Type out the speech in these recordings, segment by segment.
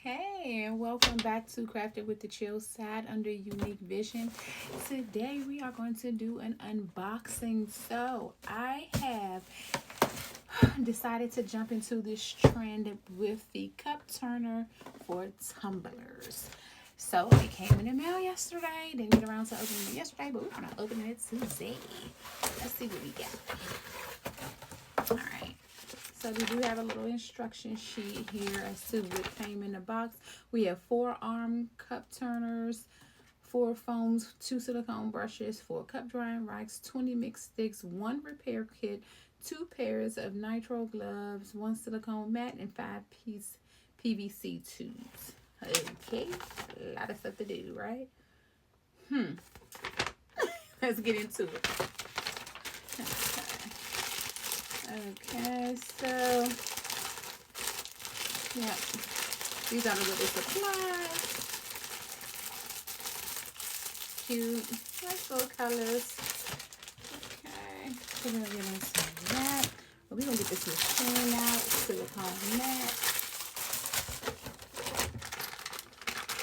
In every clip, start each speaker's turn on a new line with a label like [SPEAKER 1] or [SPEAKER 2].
[SPEAKER 1] Hey, and welcome back to Crafted with the Chill Side under Unique Vision. Today we are going to do an unboxing. So I have decided to jump into this trend with the cup turner for tumblers. So it came in the mail yesterday. Didn't get around to opening it yesterday, but we're gonna open it today. Let's see what we got. All right. So we do have a little instruction sheet here as to what came in the box. We have 4 arm cup turners, 4 foams, 2 silicone brushes, 4 cup drying racks, 20 mix sticks, 1 repair kit, 2 pairs of nitro gloves, 1 silicone mat, and 5-piece PVC tubes. Okay, a lot of stuff to do, right? Let's get into it. Okay, so yeah, these are the little supplies. Cute, nice little colors. Okay, we're gonna get into that. But we're gonna get this machine out. Silicone mat.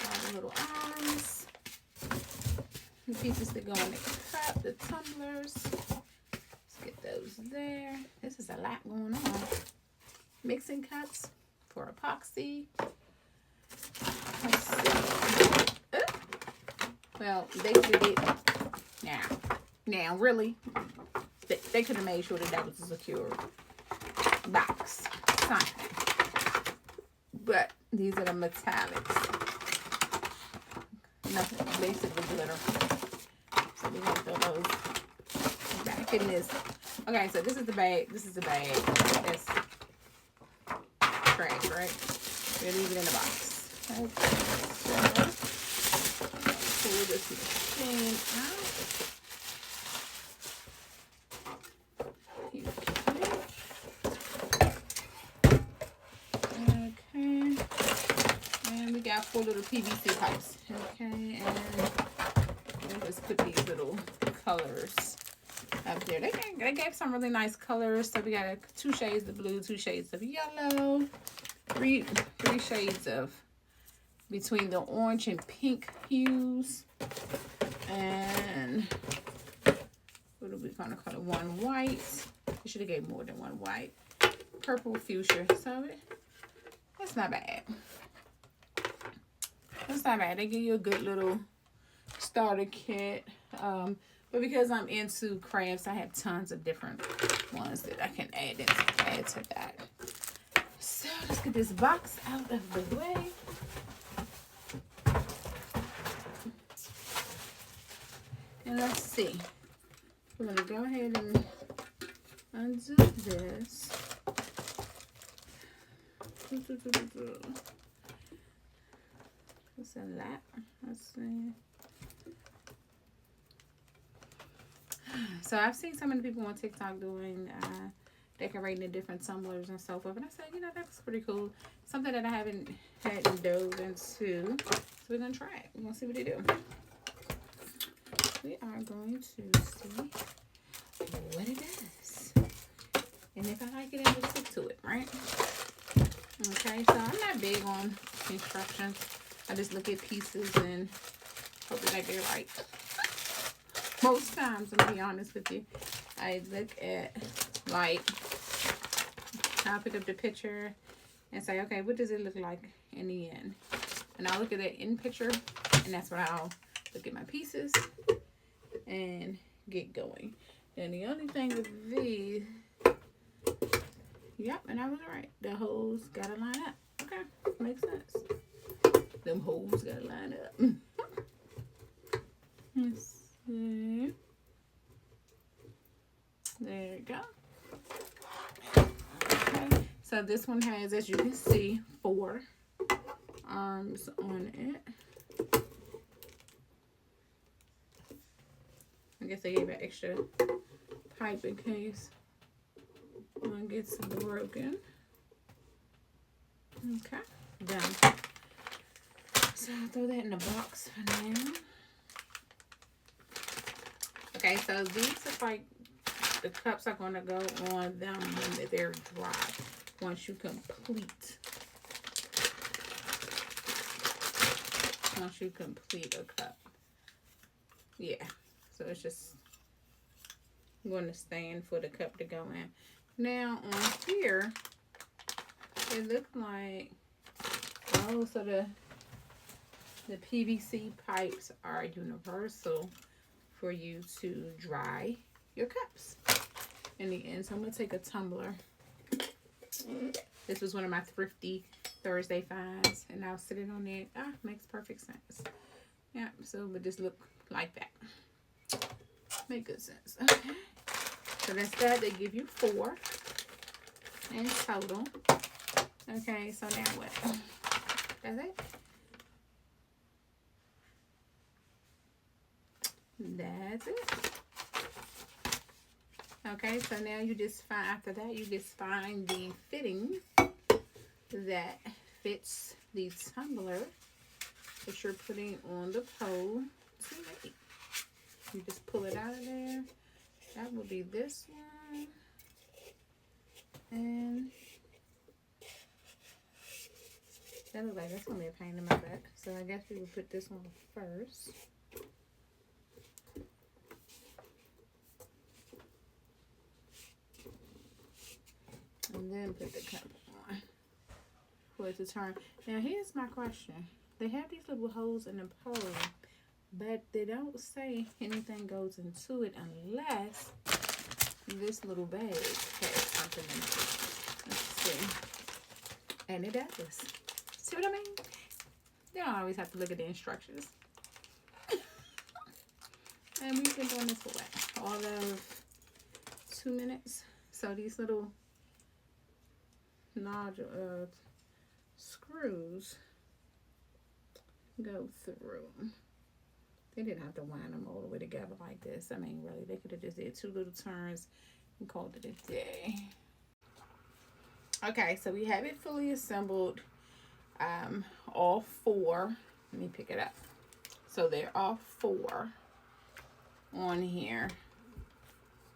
[SPEAKER 1] All the little arms. The pieces that go in the cup, the tumblers. Get those there. This is a lot going on. Mixing cups for epoxy. Let's see. Well, they did. Now, really, they could have made sure that was a secure box. Something. But these are the metallics. Nothing, basically glitter. So we're gonna throw those back in this. Okay, so this is the bag. This is the bag. That's trash, right? We'll leave it in the box. Okay, so pull this machine out. Okay, and we got 4 little PVC pipes. Okay, and we'll just put these little colors up there. They gave some really nice colors. So we got 2 shades of blue, 2 shades of yellow, three shades of between the orange and pink hues, and what are we gonna call it? 1 white. We should have gave more than 1 white. Purple fuchsia. So that's not bad. That's not bad. They give you a good little starter kit. But because I'm into crafts, I have tons of different ones that I can add to that. So let's get this box out of the way. And let's see. We're going to go ahead and undo this. It's a lot. Let's see. So I've seen so many people on TikTok doing decorating the different tumblers and so forth, and I said, you know, that's pretty cool. Something that I haven't had dove into. So we're gonna try it. We're gonna see what they do. We are going to see what it does, and if I like it, then we'll stick to it, right? Okay. So I'm not big on instructions. I just look at pieces and hope that they're right. Most times, I'm gonna be honest with you, I look at, like, I'll pick up the picture and say, okay, what does it look like in the end? And I'll look at that in picture, and that's when I'll look at my pieces and get going. And the only thing with these, yep, and I was right. The holes gotta line up. Okay, makes sense. Them holes gotta line up. Let's see. There you go. Okay, so this one has, as you can see, 4 arms on it. I guess they gave an extra pipe in case one gets broken. Okay, done. So I'll throw that in the box for now. Okay, so these are like, the cups are going to go on them when they're dry. Once you complete once you complete a cup. Yeah, so it's just going to stand for the cup to go in. Now on here, it looks like, oh, so the PVC pipes are universal for you to dry your cups in the end. So I'm going to take a tumbler. This was one of my thrifty Thursday finds, and I'll sit it on there. Ah, makes perfect sense. Yeah, so it would just look like that. Make good sense. Okay. So that's that. They give you 4 in total. Okay, so now what? That's it. That's it. Okay, so now you just find, after that, you just find the fitting that fits the tumbler that you're putting on the pole to make. You just pull it out of there. That will be this one. And that looks like that's going to be a pain in my butt. So I guess we will put this on first. And then put the cup on for it to turn. Now here's my question. They have these little holes in the pole, but they don't say anything goes into it unless this little bag has something in it. Let's see. And it does. See what I mean? You don't always have to look at the instructions. And we've been doing this for what? All of 2 minutes. So these little nodule screws go through. They didn't have to wind them all the way together like this. I mean, really, they could have just did 2 little turns and called it a day. Okay, so we have it fully assembled. All 4. Let me pick it up. So there are 4 on here.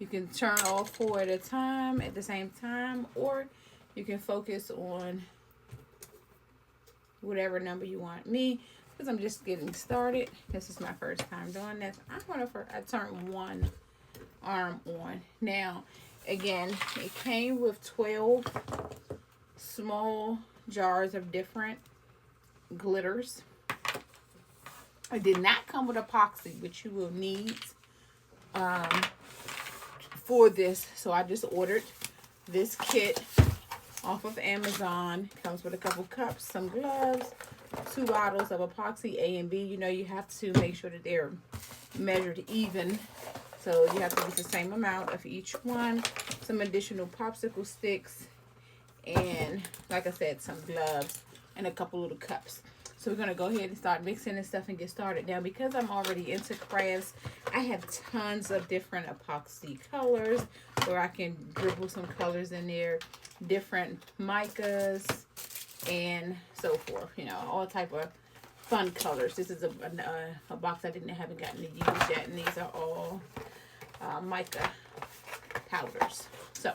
[SPEAKER 1] You can turn all 4 at a time at the same time, or you can focus on whatever number you want. Me, because I'm just getting started, this is my first time doing this, I'm going to turn 1 arm on. Now, again, it came with 12 small jars of different glitters. It did not come with epoxy, which you will need for this. So I just ordered this kit off of Amazon. It comes with a couple cups, some gloves, 2 bottles of epoxy A and B. You know, you have to make sure that they're measured even. So you have to use the same amount of each one. Some additional popsicle sticks. And like I said, some gloves and a couple little cups. So we're going to go ahead and start mixing this stuff and get started. Now, because I'm already into crafts, I have tons of different epoxy colors where I can dribble some colors in there, different micas, and so forth. You know, all type of fun colors. This is a box I haven't gotten to use yet, and these are all mica powders. So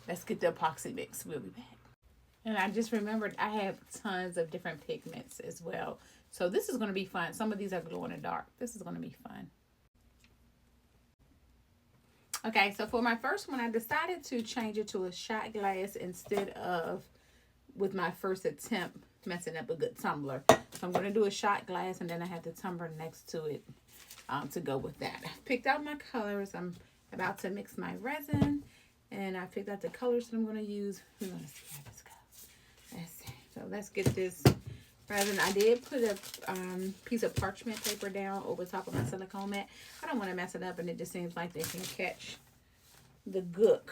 [SPEAKER 1] let's get the epoxy mix. We'll be back. And I just remembered I have tons of different pigments as well. So this is going to be fun. Some of these are glow in the dark. This is going to be fun. Okay, so for my first one, I decided to change it to a shot glass instead of, with my first attempt, messing up a good tumbler. So I'm going to do a shot glass, and then I have the tumbler next to it to go with that. I picked out my colors. I'm about to mix my resin, and I picked out the colors that I'm going to use. We're going to see how this goes. So let's get this resin. I did put a piece of parchment paper down over top of my silicone mat. I don't want to mess it up, and it just seems like they can catch the gook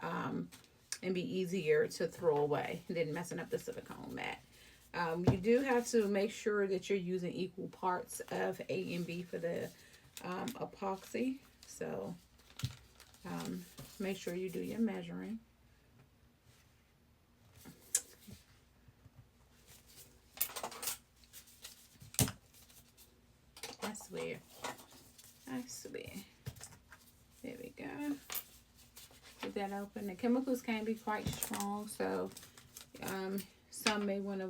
[SPEAKER 1] and be easier to throw away than messing up the silicone mat. You do have to make sure that you're using equal parts of A and B for the epoxy. So make sure you do your measuring. I swear. There we go. Get that open. The chemicals can be quite strong, so some may want to